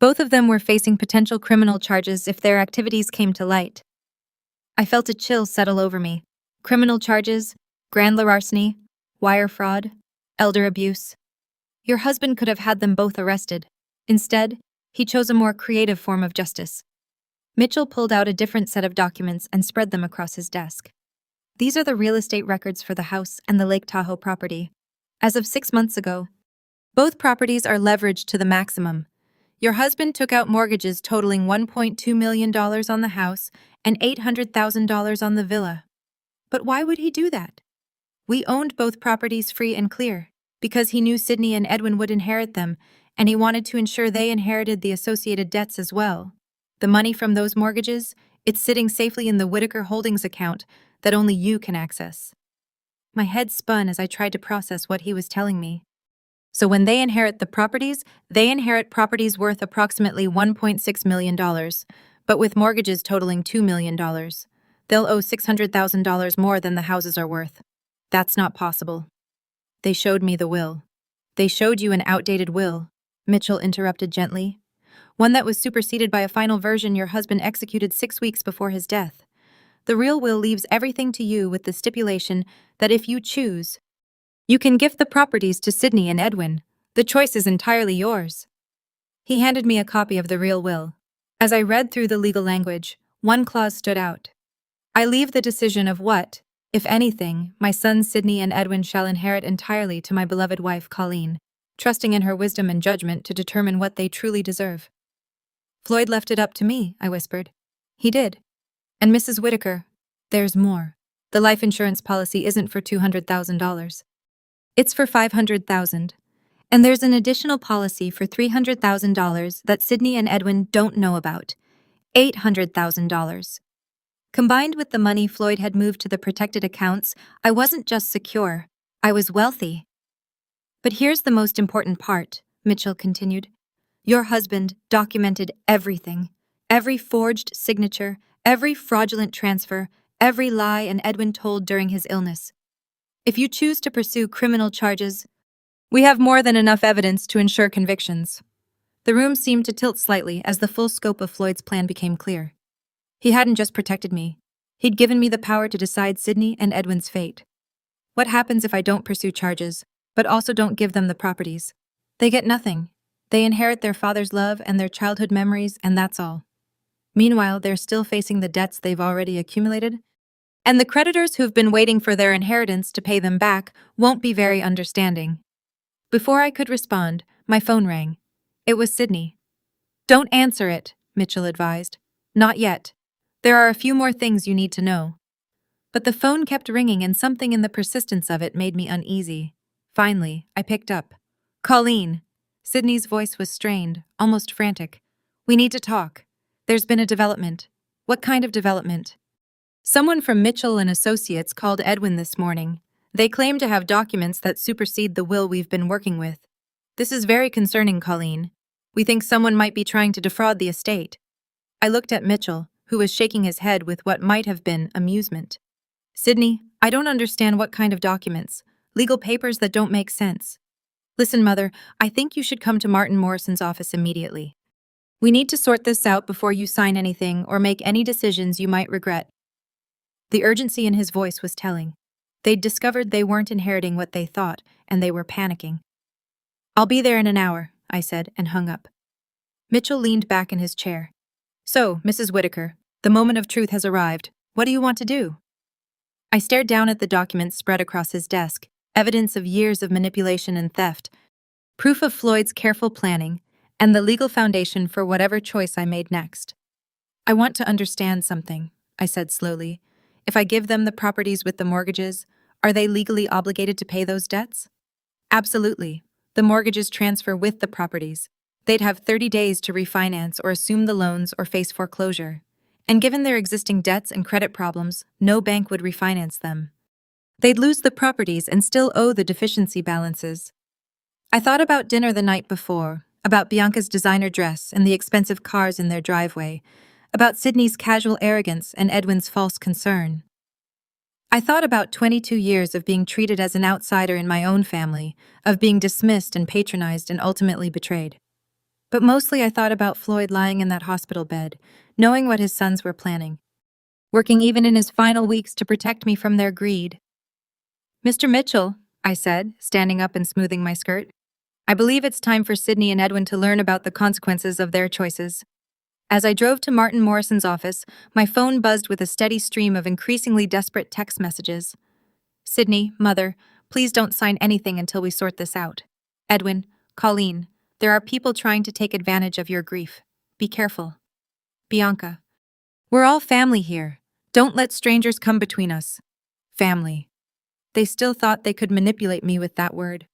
Speaker 1: Both of them were facing potential criminal charges if their activities came to light. I felt a chill settle over me. Criminal charges, grand larceny, wire fraud, elder abuse. Your husband could have had them both arrested. Instead, he chose a more creative form of justice. Mitchell pulled out a different set of documents and spread them across his desk. "These are the real estate records for the house and the Lake Tahoe property. As of 6 months ago, both properties are leveraged to the maximum. Your husband took out mortgages totaling $1.2 million on the house and $800,000 on the villa. But why would he do that? We owned both properties free and clear, because he knew Sydney and Edwin would inherit them, and he wanted to ensure they inherited the associated debts as well. The money from those mortgages, it's sitting safely in the Whitaker Holdings account that only you can access." My head spun as I tried to process what he was telling me. So when they inherit the properties, they inherit properties worth approximately $1.6 million, but with mortgages totaling $2 million. They'll owe $600,000 more than the houses are worth. That's not possible. They showed me the will. They showed you an outdated will. Mitchell interrupted gently. One that was superseded by a final version your husband executed 6 weeks before his death. The real will leaves everything to you with the stipulation that if you choose, you can gift the properties to Sydney and Edwin. The choice is entirely yours. He handed me a copy of the real will. As I read through the legal language, one clause stood out. I leave the decision of what, if anything, my sons Sydney and Edwin shall inherit entirely to my beloved wife Colleen, trusting in her wisdom and judgment to determine what they truly deserve. Floyd left it up to me, I whispered. He did. And Mrs. Whitaker, there's more. The life insurance policy isn't for $200,000. It's for $500,000. And there's an additional policy for $300,000 that Sydney and Edwin don't know about. $800,000. Combined with the money Floyd had moved to the protected accounts, I wasn't just secure, I was wealthy. But here's the most important part, Mitchell continued. Your husband documented everything. Every forged signature, every fraudulent transfer, every lie Edwin told during his illness. If you choose to pursue criminal charges, we have more than enough evidence to ensure convictions. The room seemed to tilt slightly as the full scope of Floyd's plan became clear. He hadn't just protected me. He'd given me the power to decide Sydney and Edwin's fate. What happens if I don't pursue charges, but also don't give them the properties? They get nothing. They inherit their father's love and their childhood memories, and that's all. Meanwhile, they're still facing the debts they've already accumulated, and the creditors who've been waiting for their inheritance to pay them back won't be very understanding. Before I could respond, my phone rang. It was Sydney. Don't answer it, Mitchell advised. Not yet. There are a few more things you need to know. But the phone kept ringing and something in the persistence of it made me uneasy. Finally, I picked up. Colleen. Sydney's voice was strained, almost frantic. We need to talk. There's been a development. What kind of development? Someone from Mitchell and Associates called Edwin this morning. They claim to have documents that supersede the will we've been working with. This is very concerning, Colleen. We think someone might be trying to defraud the estate. I looked at Mitchell, who was shaking his head with what might have been amusement. Sydney, I don't understand what kind of documents. Legal papers that don't make sense. Listen, Mother, I think you should come to Martin Morrison's office immediately. We need to sort this out before you sign anything or make any decisions you might regret. The urgency in his voice was telling. They'd discovered they weren't inheriting what they thought, and they were panicking. I'll be there in an hour, I said, and hung up. Mitchell leaned back in his chair. So, Mrs. Whitaker, the moment of truth has arrived. What do you want to do? I stared down at the documents spread across his desk, evidence of years of manipulation and theft, proof of Floyd's careful planning, and the legal foundation for whatever choice I made next. I want to understand something, I said slowly. If I give them the properties with the mortgages, are they legally obligated to pay those debts? Absolutely. The mortgages transfer with the properties. They'd have 30 days to refinance or assume the loans or face foreclosure. And given their existing debts and credit problems, no bank would refinance them. They'd lose the properties and still owe the deficiency balances. I thought about dinner the night before, about Bianca's designer dress and the expensive cars in their driveway, about Sydney's casual arrogance and Edwin's false concern. I thought about 22 years of being treated as an outsider in my own family, of being dismissed and patronized and ultimately betrayed. But mostly I thought about Floyd lying in that hospital bed, knowing what his sons were planning, working even in his final weeks to protect me from their greed. Mr. Mitchell, I said, standing up and smoothing my skirt, I believe it's time for Sydney and Edwin to learn about the consequences of their choices. As I drove to Martin Morrison's office, my phone buzzed with a steady stream of increasingly desperate text messages. Sydney, Mother, please don't sign anything until we sort this out. Edwin, Colleen, there are people trying to take advantage of your grief. Be careful. Bianca, we're all family here. Don't let strangers come between us. Family. They still thought they could manipulate me with that word.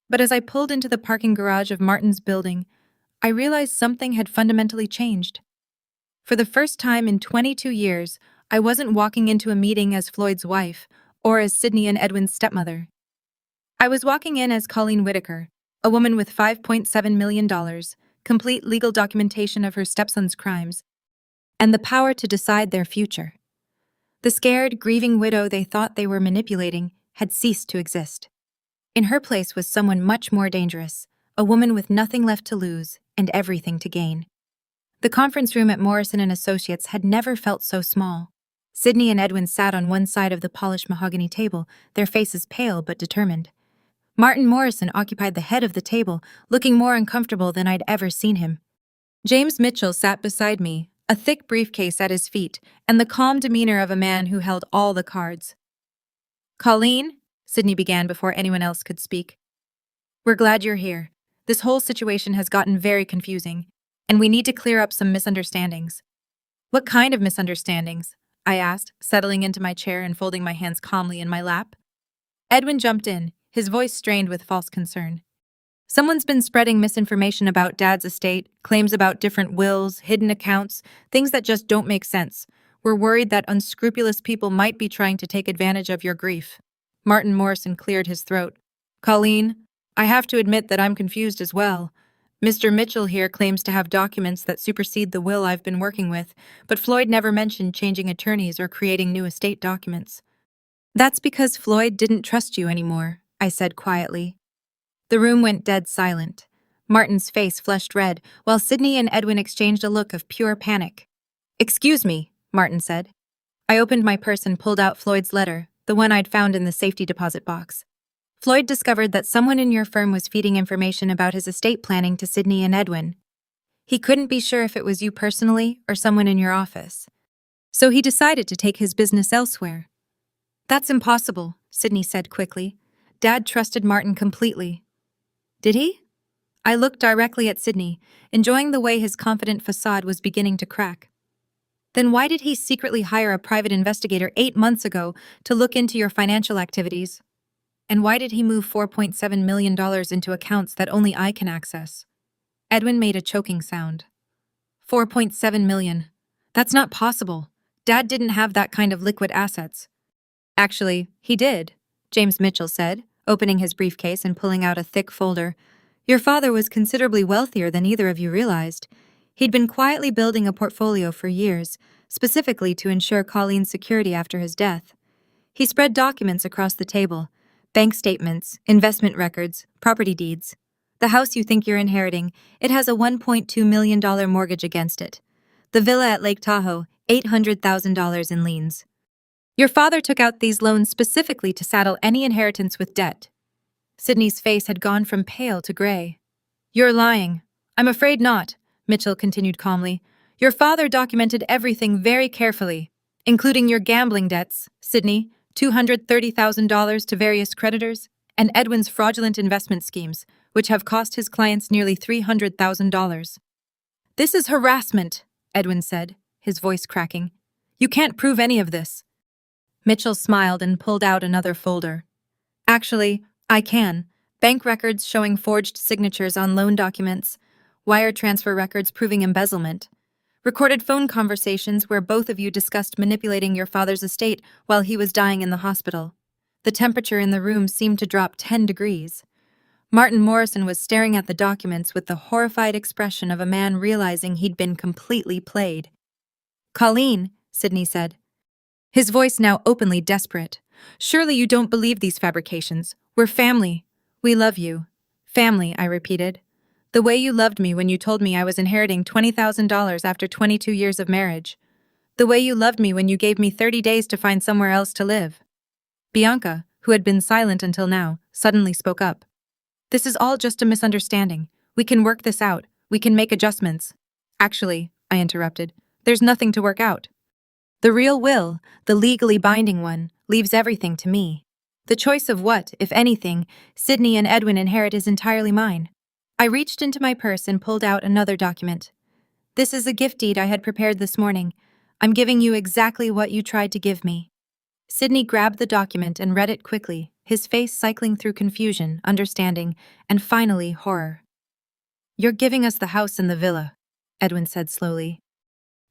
Speaker 1: But as I pulled into the parking garage of Martin's building, I realized something had fundamentally changed. For the first time in 22 years, I wasn't walking into a meeting as Floyd's wife or as Sydney and Edwin's stepmother. I was walking in as Colleen Whitaker, a woman with $5.7 million, complete legal documentation of her stepson's crimes, and the power to decide their future. The scared, grieving widow they thought they were manipulating had ceased to exist. In her place was someone much more dangerous, a woman with nothing left to lose and everything to gain. The conference room at Morrison and Associates had never felt so small. Sydney and Edwin sat on one side of the polished mahogany table, their faces pale but determined. Martin Morrison occupied the head of the table, looking more uncomfortable than I'd ever seen him. James Mitchell sat beside me, a thick briefcase at his feet, and the calm demeanor of a man who held all the cards. "Colleen," Sydney began before anyone else could speak, "we're glad you're here. This whole situation has gotten very confusing, and we need to clear up some misunderstandings." "What kind of misunderstandings?" I asked, settling into my chair and folding my hands calmly in my lap. Edwin jumped in, his voice strained with false concern. "Someone's been spreading misinformation about Dad's estate, claims about different wills, hidden accounts, things that just don't make sense. We're worried that unscrupulous people might be trying to take advantage of your grief." Martin Morrison cleared his throat. "Colleen, I have to admit that I'm confused as well. Mr. Mitchell here claims to have documents that supersede the will I've been working with, but Floyd never mentioned changing attorneys or creating new estate documents." "That's because Floyd didn't trust you anymore," I said quietly. The room went dead silent. Martin's face flushed red, while Sydney and Edwin exchanged a look of pure panic. "Excuse me," Martin said. I opened my purse and pulled out Floyd's letter, the one I'd found in the safety deposit box. "Floyd discovered that someone in your firm was feeding information about his estate planning to Sydney and Edwin. He couldn't be sure if it was you personally or someone in your office. So he decided to take his business elsewhere." "That's impossible," Sydney said quickly. "Dad trusted Martin completely." "Did he?" I looked directly at Sydney, enjoying the way his confident facade was beginning to crack. "Then why did he secretly hire a private investigator 8 months ago to look into your financial activities? And why did he move $4.7 million into accounts that only I can access?" Edwin made a choking sound. $4.7 million. That's not possible. Dad didn't have that kind of liquid assets. "Actually, he did," James Mitchell said, opening his briefcase and pulling out a thick folder. "Your father was considerably wealthier than either of you realized. He'd been quietly building a portfolio for years, specifically to ensure Colleen's security after his death. He spread documents across the table: bank statements, investment records, property deeds. The house you think you're inheriting, it has a $1.2 million mortgage against it. The villa at Lake Tahoe, $800,000 in liens. Your father took out these loans specifically to saddle any inheritance with debt." Sydney's face had gone from pale to gray. "You're lying." "I'm afraid not," Mitchell continued calmly. "Your father documented everything very carefully, including your gambling debts, Sydney, $230,000 to various creditors, and Edwin's fraudulent investment schemes, which have cost his clients nearly $300,000. "This is harassment," Edwin said, his voice cracking. "You can't prove any of this." Mitchell smiled and pulled out another folder. "Actually, I can. Bank records showing forged signatures on loan documents, wire transfer records proving embezzlement, recorded phone conversations where both of you discussed manipulating your father's estate while he was dying in the hospital. The temperature in the room seemed to drop 10 degrees. Martin Morrison was staring at the documents with the horrified expression of a man realizing he'd been completely played. "Colleen," Sydney said, his voice now openly desperate, "surely you don't believe these fabrications. We're family. We love you." "Family," I repeated. "The way you loved me when you told me I was inheriting $20,000 after 22 years of marriage. The way you loved me when you gave me 30 days to find somewhere else to live." Bianca, who had been silent until now, suddenly spoke up. "This is all just a misunderstanding. We can work this out. We can make adjustments." "Actually," I interrupted, "there's nothing to work out. The real will, the legally binding one, leaves everything to me. The choice of what, if anything, Sydney and Edwin inherit is entirely mine." I reached into my purse and pulled out another document. "This is a gift deed I had prepared this morning. I'm giving you exactly what you tried to give me." Sydney grabbed the document and read it quickly, his face cycling through confusion, understanding, and finally horror. "You're giving us the house and the villa," Edwin said slowly.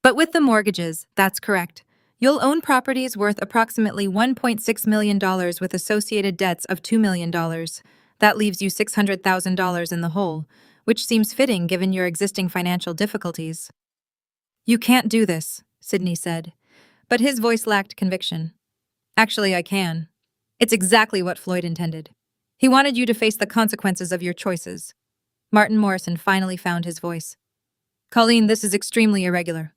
Speaker 1: "But with the mortgages, that's correct. You'll own properties worth approximately $1.6 million with associated debts of $2 million. That leaves you $600,000 in the hole, which seems fitting given your existing financial difficulties." "You can't do this," Sydney said, but his voice lacked conviction. "Actually, I can. It's exactly what Floyd intended. He wanted you to face the consequences of your choices." Martin Morrison finally found his voice. Colleen, this is extremely irregular.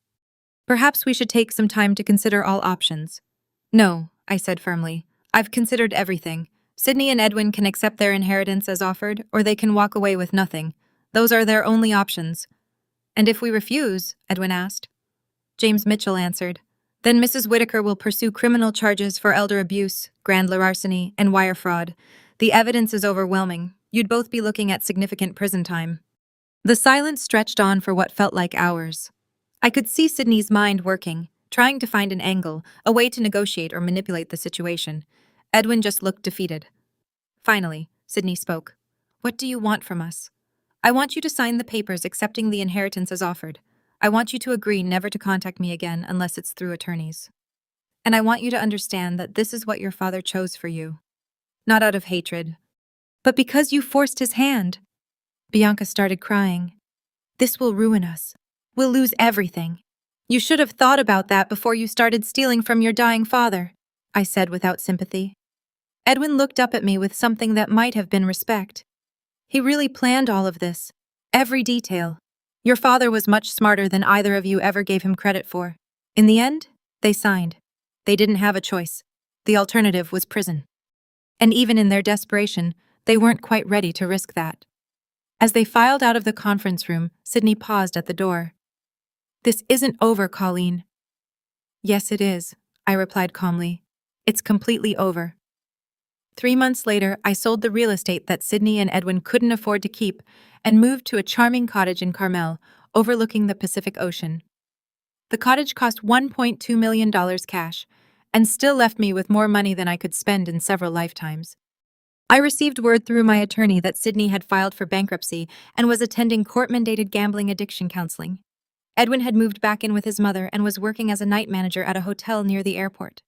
Speaker 1: Perhaps we should take some time to consider all options. No, I said firmly. I've considered everything. Sydney and Edwin can accept their inheritance as offered, or they can walk away with nothing. Those are their only options. And if we refuse? Edwin asked. James Mitchell answered. Then Mrs. Whitaker will pursue criminal charges for elder abuse, grand larceny, and wire fraud. The evidence is overwhelming. You'd both be looking at significant prison time. The silence stretched on for what felt like hours. I could see Sydney's mind working, trying to find an angle, a way to negotiate or manipulate the situation. Edwin just looked defeated. Finally, Sydney spoke. What do you want from us? I want you to sign the papers accepting the inheritance as offered. I want you to agree never to contact me again unless it's through attorneys. And I want you to understand that this is what your father chose for you. Not out of hatred, but because you forced his hand. Bianca started crying. This will ruin us. We'll lose everything. You should have thought about that before you started stealing from your dying father, I said without sympathy. Edwin looked up at me with something that might have been respect. He really planned all of this, every detail. Your father was much smarter than either of you ever gave him credit for. In the end, they signed. They didn't have a choice. The alternative was prison. And even in their desperation, they weren't quite ready to risk that. As they filed out of the conference room, Sydney paused at the door. This isn't over, Colleen. Yes, it is, I replied calmly. It's completely over. 3 months later, I sold the real estate that Sydney and Edwin couldn't afford to keep and moved to a charming cottage in Carmel, overlooking the Pacific Ocean. The cottage cost $1.2 million cash and still left me with more money than I could spend in several lifetimes. I received word through my attorney that Sydney had filed for bankruptcy and was attending court-mandated gambling addiction counseling. Edwin had moved back in with his mother and was working as a night manager at a hotel near the airport.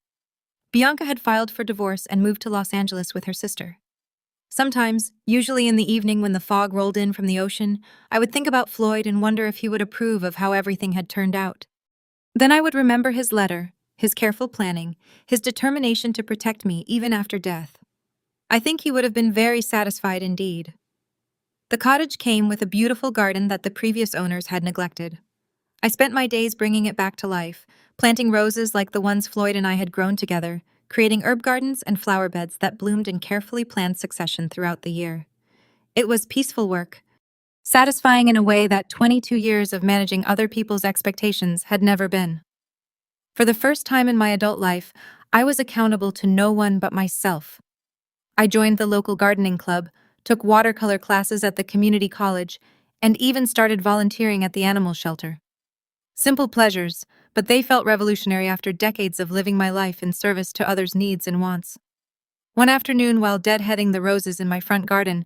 Speaker 1: Bianca had filed for divorce and moved to Los Angeles with her sister. Sometimes, usually in the evening when the fog rolled in from the ocean, I would think about Floyd and wonder if he would approve of how everything had turned out. Then I would remember his letter, his careful planning, his determination to protect me even after death. I think he would have been very satisfied indeed. The cottage came with a beautiful garden that the previous owners had neglected. I spent my days bringing it back to life, planting roses like the ones Floyd and I had grown together, creating herb gardens and flower beds that bloomed in carefully planned succession throughout the year. It was peaceful work, satisfying in a way that 22 years of managing other people's expectations had never been. For the first time in my adult life, I was accountable to no one but myself. I joined the local gardening club, took watercolor classes at the community college, and even started volunteering at the animal shelter. Simple pleasures, but they felt revolutionary after decades of living my life in service to others' needs and wants. One afternoon, while deadheading the roses in my front garden,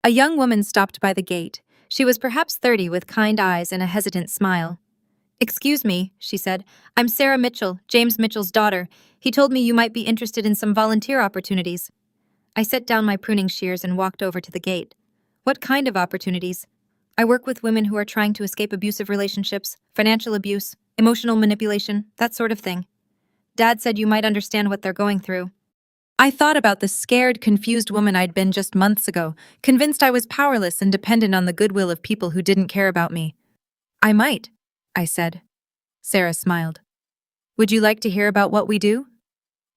Speaker 1: a young woman stopped by the gate. She was perhaps 30 with kind eyes and a hesitant smile. "Excuse me," she said. "I'm Sarah Mitchell, James Mitchell's daughter. He told me you might be interested in some volunteer opportunities." I set down my pruning shears and walked over to the gate. "What kind of opportunities?" "I work with women who are trying to escape abusive relationships, financial abuse, emotional manipulation, that sort of thing. Dad said you might understand what they're going through." I thought about the scared, confused woman I'd been just months ago, convinced I was powerless and dependent on the goodwill of people who didn't care about me. "I might," I said. Sarah smiled. "Would you like to hear about what we do?"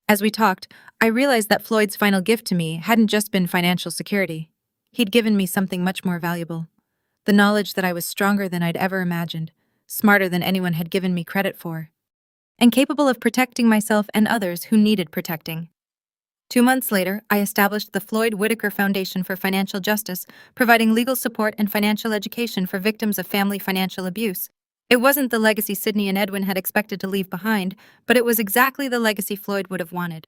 Speaker 1: As we talked, I realized that Floyd's final gift to me hadn't just been financial security. He'd given me something much more valuable. The knowledge that I was stronger than I'd ever imagined, smarter than anyone had given me credit for, and capable of protecting myself and others who needed protecting. 2 months later, I established the Floyd Whitaker Foundation for Financial Justice, providing legal support and financial education for victims of family financial abuse. It wasn't the legacy Sydney and Edwin had expected to leave behind, but it was exactly the legacy Floyd would have wanted.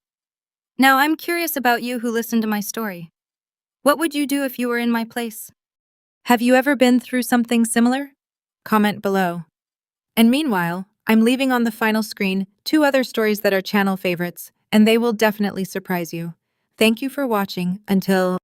Speaker 1: Now, I'm curious about you who listened to my story. What would you do if you were in my place? Have you ever been through something similar? Comment below. And meanwhile, I'm leaving on the final screen 2 other stories that are channel favorites, and they will definitely surprise you. Thank you for watching. Until